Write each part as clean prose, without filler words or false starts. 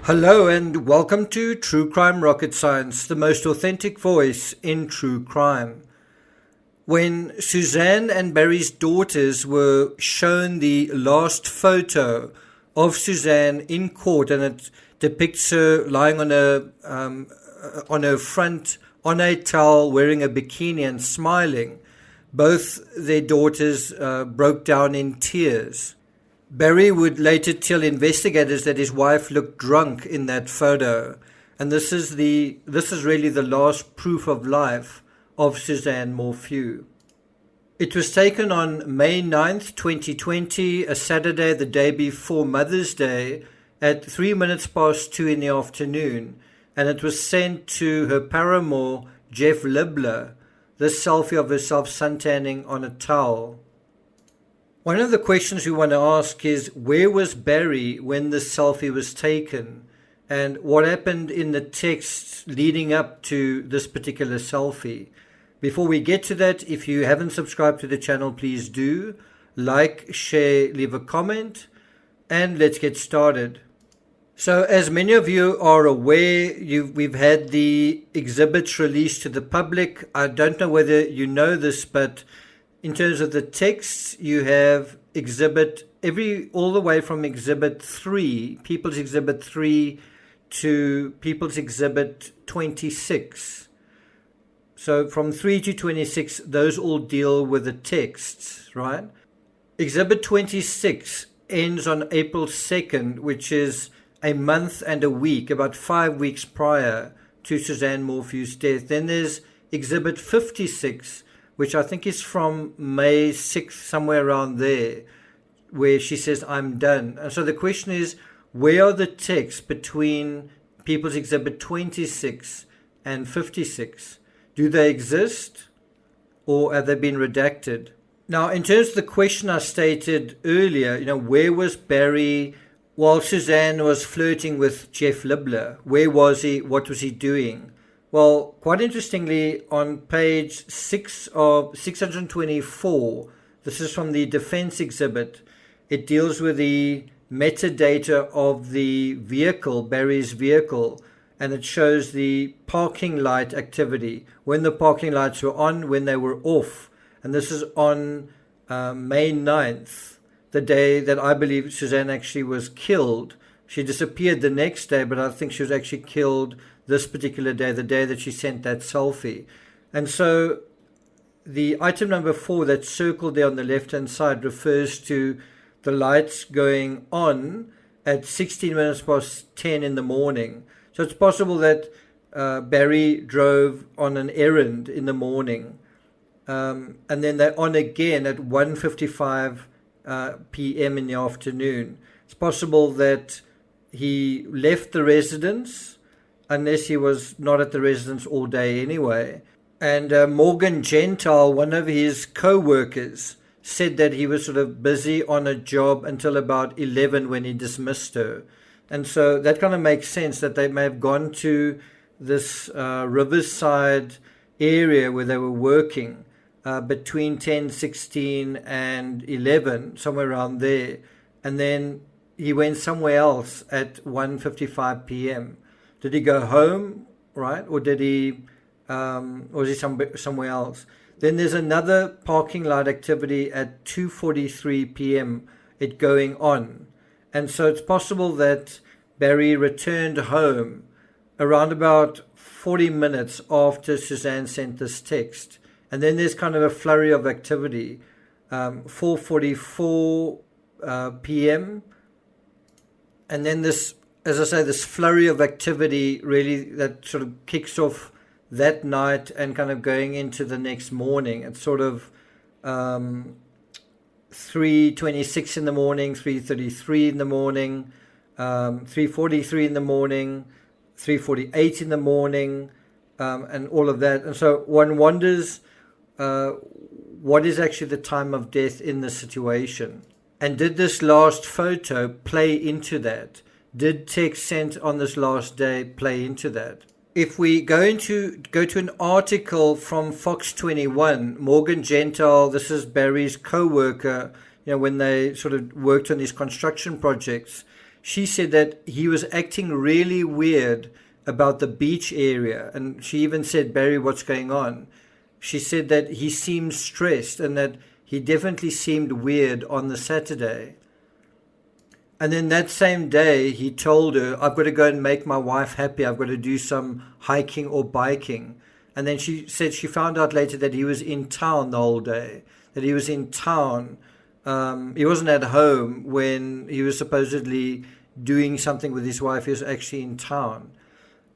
Hello and welcome to True Crime Rocket Science, the most authentic voice in true crime. When Suzanne and Barry's daughters were shown the last photo of Suzanne in court, and it depicts her lying on her front on a towel, wearing a bikini and smiling, both their daughters broke down in tears. Barry would later tell investigators that his wife looked drunk in that photo, and this is really the last proof of life of Suzanne Morphew. It was taken on May 9th, 2020, a Saturday, the day before Mother's Day, at 2 in the afternoon, and it was sent to her paramour, Jeff Libler, this selfie of herself suntanning on a towel. One of the questions we want to ask is, where was Barry when this selfie was taken? And what happened in the text leading up to this particular selfie? Before we get to that, if you haven't subscribed to the channel, please do. Like, share, leave a comment, and let's get started. So as many of you are aware, we've had the exhibits released to the public. I don't know whether you know this, but in terms of the texts, you have all the way from Exhibit 3, People's Exhibit 3, to People's Exhibit 26. So from 3 to 26, those all deal with the texts, right? Exhibit 26 ends on April 2nd, which is a month and a week, about 5 weeks prior to Suzanne Morphew's death. Then there's Exhibit 56, which I think is from May 6th, somewhere around there, where she says, "I'm done." And so the question is, where are the texts between People's Exhibit 26 and 56? Do they exist, or have they been redacted? Now, in terms of the question I stated earlier, where was Barry while Suzanne was flirting with Jeff Libler? Where was he? What was he doing? Well, quite interestingly, on page 6 of 624, this is from the defense exhibit, it deals with the metadata of the vehicle, Barry's vehicle, and it shows the parking light activity, when the parking lights were on, when they were off. And this is on May 9th, the day that I believe Suzanne actually was killed. She disappeared the next day, but I think she was actually killed this particular day, the day that she sent that selfie. And so the item number 4 that's circled there on the left-hand side refers to the lights going on at 10 in the morning. So it's possible that Barry drove on an errand in the morning, and then they're on again at 1:55 p.m. in the afternoon. It's possible that he left the residence, unless he was not at the residence all day anyway. And Morgan Gentile, one of his co-workers, said that he was sort of busy on a job until about 11 when he dismissed her. And so that kind of makes sense that they may have gone to this Riverside area where they were working between 10:16 and 11, somewhere around there. And then he went somewhere else at 1:55 p.m. Did he go home, right? Or did he, was he somewhere else? Then there's another parking lot activity at 2:43 p.m. it going on. And so it's possible that Barry returned home around about 40 minutes after Suzanne sent this text. And then there's kind of a flurry of activity, 4:44 p.m. And then this, as I say, this flurry of activity really that sort of kicks off that night and kind of going into the next morning. It's sort of 3:26 in the morning, 3:33 in the morning, 3:43 in the morning, 3:48 in the morning, and all of that. And so one wonders what is actually the time of death in this situation. And did this last photo play into that? Did text sent on this last day play into that? If we go to an article from Fox 21, Morgan Gentile, this is Barry's co-worker, when they sort of worked on these construction projects, she said that he was acting really weird about the beach area. And she even said, Barry, what's going on? She said that he seemed stressed and that he definitely seemed weird on the Saturday. And then that same day, he told her, I've got to go and make my wife happy. I've got to do some hiking or biking. And then she said she found out later that he was in town the whole day, that he was in town. He wasn't at home when he was supposedly doing something with his wife. He was actually in town.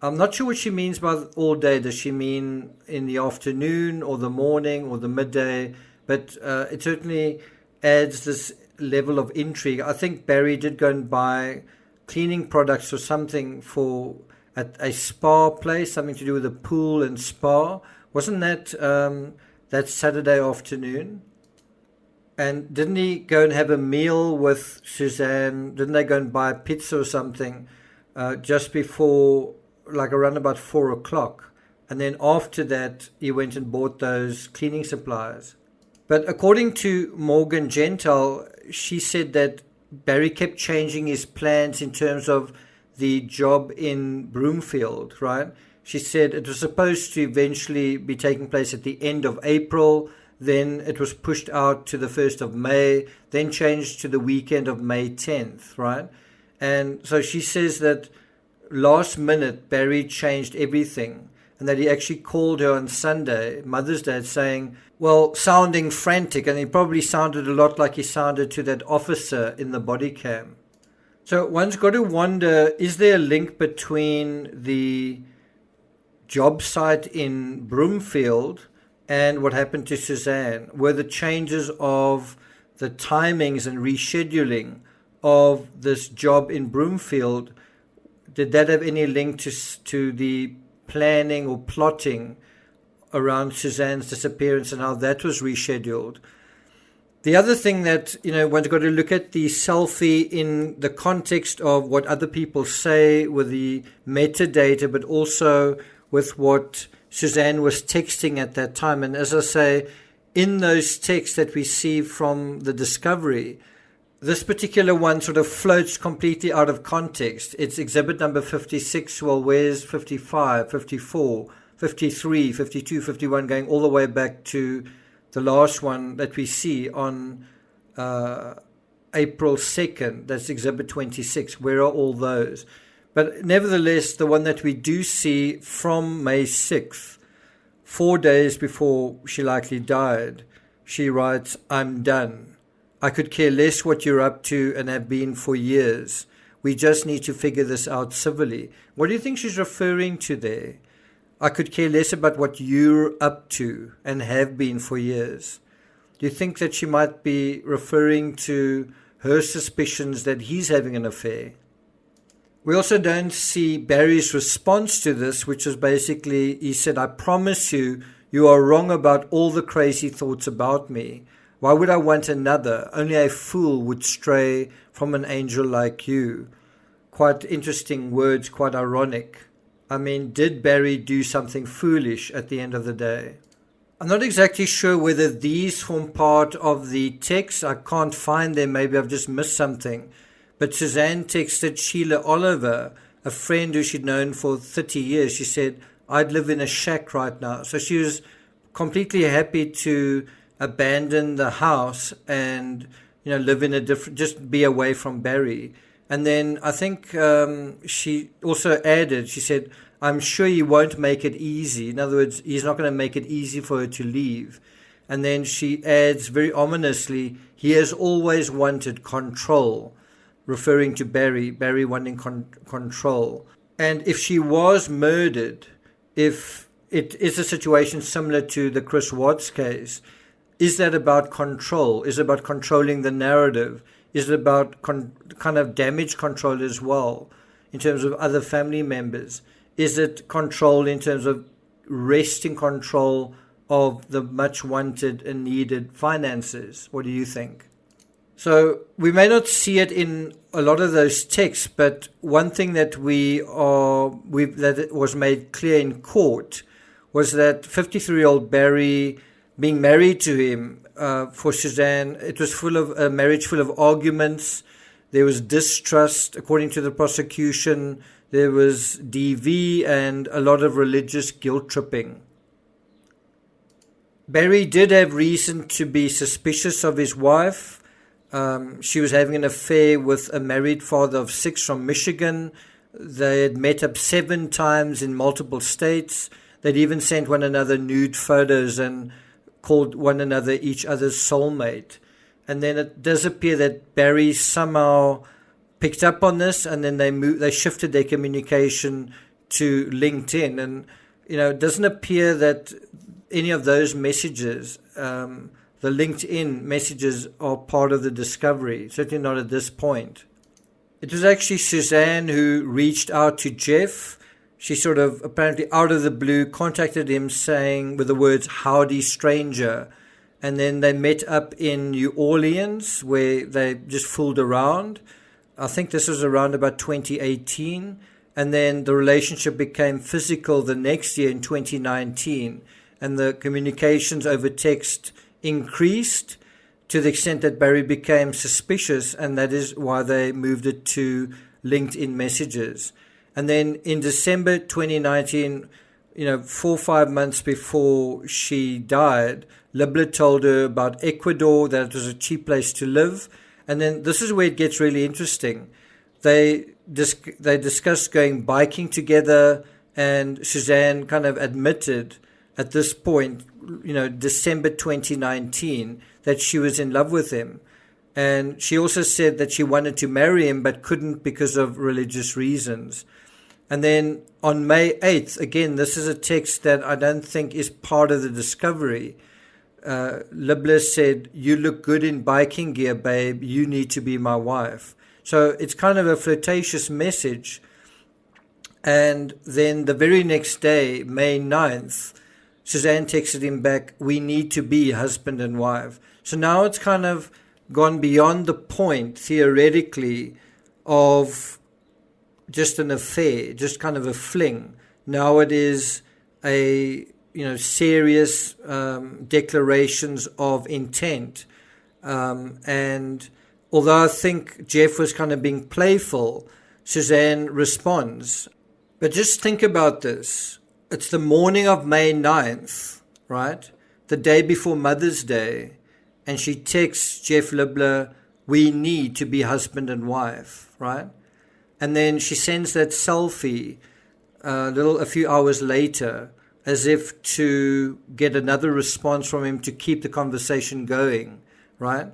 I'm not sure what she means by all day. Does she mean in the afternoon or the morning or the midday? But it certainly adds this level of intrigue. I think Barry did go and buy cleaning products or something at a spa place, something to do with a pool and spa. Wasn't that that Saturday afternoon? And didn't he go and have a meal with Suzanne? Didn't they go and buy pizza or something just before, like around about 4 o'clock? And then after that, he went and bought those cleaning supplies. But according to Morgan Gentile, she said that Barry kept changing his plans in terms of the job in Broomfield, right? She said it was supposed to eventually be taking place at the end of April. Then it was pushed out to the 1st of May, then changed to the weekend of May 10th, right? And so she says that last minute, Barry changed everything, and that he actually called her on Sunday, Mother's Day, saying, well, sounding frantic, and he probably sounded a lot like he sounded to that officer in the body cam. So one's got to wonder, is there a link between the job site in Broomfield and what happened to Suzanne? Were the changes of the timings and rescheduling of this job in Broomfield, did that have any link to the planning or plotting around Suzanne's disappearance and how that was rescheduled? The other thing that, one's got to look at the selfie in the context of what other people say with the metadata, but also with what Suzanne was texting at that time. And as I say, in those texts that we see from the discovery, this particular one sort of floats completely out of context. It's exhibit number 56. Well, where's 55, 54, 53, 52, 51, going all the way back to the last one that we see on April 2nd. That's exhibit 26. Where are all those? But nevertheless, the one that we do see from May 6th, 4 days before she likely died, she writes, I'm done. I could care less what you're up to and have been for years. We just need to figure this out civilly. What do you think she's referring to there? I could care less about what you're up to and have been for years. Do you think that she might be referring to her suspicions that he's having an affair? We also don't see Barry's response to this, which is basically, he said, I promise you, you are wrong about all the crazy thoughts about me. Why would I want another? Only a fool would stray from an angel like you. Quite interesting words, quite ironic. I mean, did Barry do something foolish at the end of the day? I'm not exactly sure whether these form part of the text. I can't find them. Maybe I've just missed something. But Suzanne texted Sheila Oliver, a friend who she'd known for 30 years. She said, I'd live in a shack right now. So she was completely happy to abandon the house and, live in a different, just be away from Barry. And then I think she also added, she said, I'm sure he won't make it easy. In other words, he's not going to make it easy for her to leave. And then she adds very ominously, he has always wanted control, referring to Barry wanting control. And if she was murdered, if it is a situation similar to the Chris Watts case, is that about control? Is it about controlling the narrative? Is it about kind of damage control as well in terms of other family members? Is it control in terms of wresting control of the much wanted and needed finances? What do you think? So we may not see it in a lot of those texts, but one thing that that it was made clear in court was that 53-year-old Barry being married to him for Suzanne, it was full of a marriage full of arguments. There was distrust, according to the prosecution. There was DV and a lot of religious guilt tripping. Barry did have reason to be suspicious of his wife. She was having an affair with a married father of 6 from Michigan. They had met up 7 times in multiple states. They'd even sent one another nude photos and called one another each other's soulmate. And then it does appear that Barry somehow picked up on this, and then they shifted their communication to LinkedIn. And, it doesn't appear that any of those messages, the LinkedIn messages, are part of the discovery, certainly not at this point. It was actually Suzanne who reached out to Jeff. She sort of, apparently out of the blue, contacted him saying, with the words, "Howdy, stranger." And then they met up in New Orleans, where they just fooled around. I think this was around about 2018. And then the relationship became physical the next year in 2019. And the communications over text increased to the extent that Barry became suspicious, and that is why they moved it to LinkedIn messages. And then in December 2019, 4 or 5 months before she died, Libler told her about Ecuador, that it was a cheap place to live. And then this is where it gets really interesting. They discussed going biking together, and Suzanne kind of admitted at this point, December 2019, that she was in love with him. And she also said that she wanted to marry him but couldn't because of religious reasons. And then on May 8th, again, this is a text that I don't think is part of the discovery. Libler said, "You look good in biking gear, babe. You need to be my wife." So it's kind of a flirtatious message. And then the very next day, May 9th, Suzanne texted him back, "We need to be husband and wife." So now it's kind of gone beyond the point, theoretically, of just an affair, just kind of a fling. Now it is a, serious declarations of intent. And although I think Jeff was kind of being playful, Suzanne responds. But just think about this. It's the morning of May 9th, right? The day before Mother's Day. And she texts Jeff Libler, "We need to be husband and wife," right? And then she sends that selfie a few hours later, as if to get another response from him to keep the conversation going, right?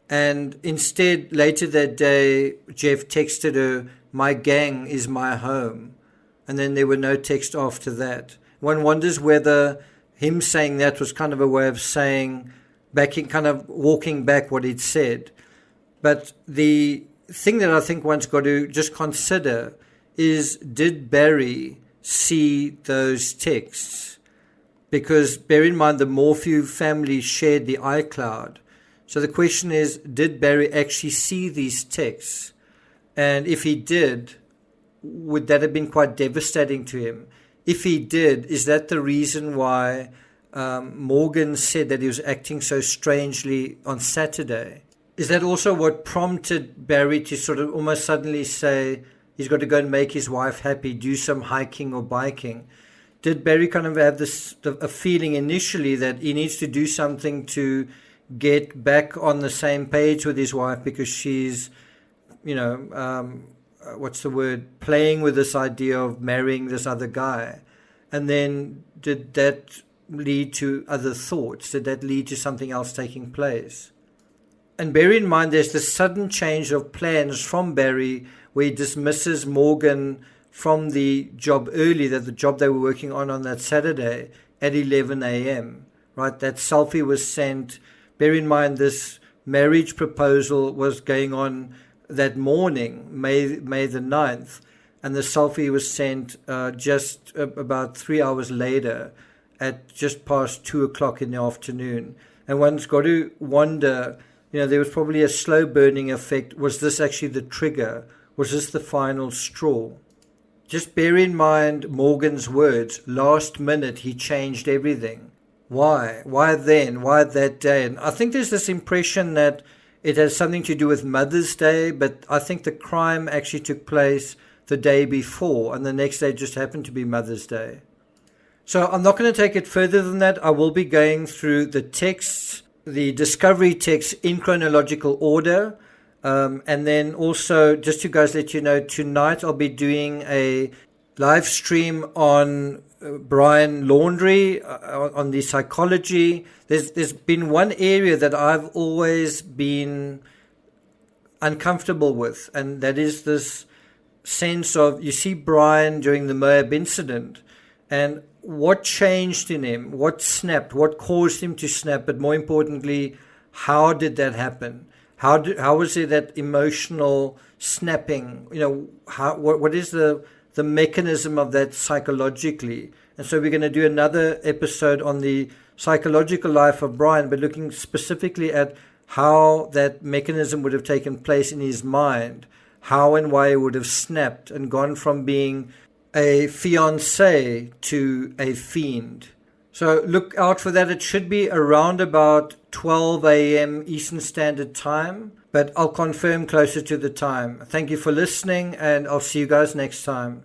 And instead, later that day, Jeff texted her, "My gang is my home." And then there were no text after that. One wonders whether him saying that was kind of a way of saying, kind of walking back what he'd said. But the thing that I think one's got to just consider is, did Barry see those texts? Because bear in mind, the Morphew family shared the iCloud. So the question is, did Barry actually see these texts? And if he did, would that have been quite devastating to him? If he did, is that the reason why Morgan said that he was acting so strangely on Saturday? Is that also what prompted Barry to sort of almost suddenly say he's got to go and make his wife happy, do some hiking or biking? Did Barry kind of have a feeling initially that he needs to do something to get back on the same page with his wife because she's, playing with this idea of marrying this other guy? And then did that lead to other thoughts? Did that lead to something else taking place? And bear in mind, there's this sudden change of plans from Barry, where he dismisses Morgan from the job early, the job they were working on that Saturday at 11 a.m., right? That selfie was sent. Bear in mind, this marriage proposal was going on that morning, May the 9th, and the selfie was sent just about 3 hours later at just past 2 o'clock in the afternoon. And one's got to wonder, there was probably a slow burning effect. Was this actually the trigger? Was this the final straw? Just bear in mind Morgan's words, last minute he changed everything. Why? Why then? Why that day? And I think there's this impression that it has something to do with Mother's Day, but I think the crime actually took place the day before, and the next day just happened to be Mother's Day. So I'm not going to take it further than that. I will be going through the texts, the discovery texts in chronological order. And then also, just to guys let you know, tonight I'll be doing a live stream on Brian Laundrie, on the psychology. There's been one area that I've always been uncomfortable with, and that is this sense of, you see Brian during the Moab incident, and what changed in him, what snapped, what caused him to snap, but more importantly, how did that happen? How was it that emotional snapping? What is the mechanism of that psychologically? And so we're going to do another episode on the psychological life of Brian, but looking specifically at how that mechanism would have taken place in his mind, how and why he would have snapped and gone from being a fiancé to a fiend. So look out for that. It should be around about 12 a.m. Eastern Standard Time, but I'll confirm closer to the time. Thank you for listening, and I'll see you guys next time.